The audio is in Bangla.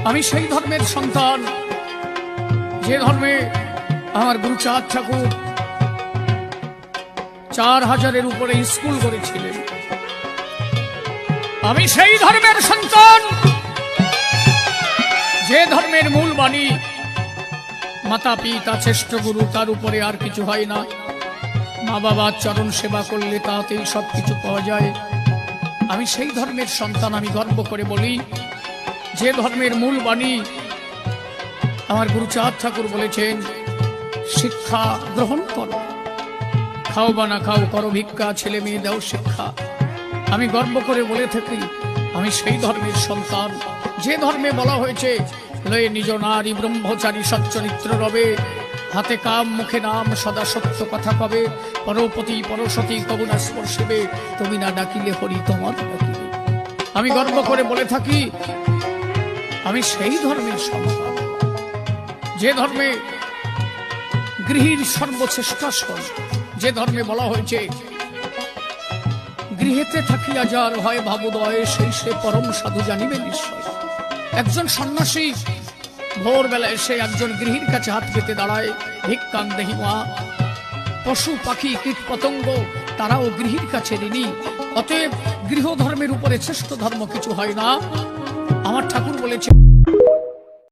আমি সেই ধর্মের সন্তান যে ধর্মে আমার গুরু চাঁদ ঠাকুর 4000-এর উপরে স্কুল করেছিলেন। আমি সেই ধর্মের সন্তান যে ধর্মের মূল বাণী মাতা পিতা শ্রেষ্ঠ গুরু, তার উপরে আর কিছু হয় না। মা বাবার চরণ সেবা করলে তাতেই সবকিছু পাওয়া যায়। আমি সেই ধর্মের সন্তান। আমি গর্ব করে বলি যে ধর্মের মূল বাণী আমার গুরু চাঁদ ঠাকুর বলেছেন, শিক্ষা গ্রহণ করো, খাও বা না খাও, করো ভিক্ষা, ছেলে মেয়ে দাও শিক্ষা। আমি গর্ব করে বলে থাকি আমি সেই ধর্মের সন্তান যে ধর্মে বলা হয়েছে, লয়ে নিজ নারী ব্রহ্মচারী সচ্চরিত্র রবে, হাতে কাম মুখে নাম, সদা সত্য কথা কবে, পরপতি পরসতী কবুনা স্পর্শিবে, তুমি না ডাকিলে হরি তোমার ডাকিবে। আমি গর্ব করে বলে থাকি আমি সেই ধর্মের সন্তান যে ধর্মে গৃহীর সর্বশ্রেষ্ঠাসন, যে ধর্মে বলা হয়েছে গৃহেতে থাকিয়া যার হয় ভাবোদয়, সেই সে পরম সাধু জানিবে নিশ্চয়। একজন সন্ন্যাসী ভোরবেলা এসে একজন গৃহীর কাছে হাত পেতে দাঁড়ায়, ভিক্ষাং দেহি মা। পশু পাখি কীট পতঙ্গ তারাও গৃহীর কাছে ঋণী। অতএব গৃহ ধর্মের উপরে শ্রেষ্ঠ ধর্ম কিছু হয় না। আমার ঠাকুর বলেছে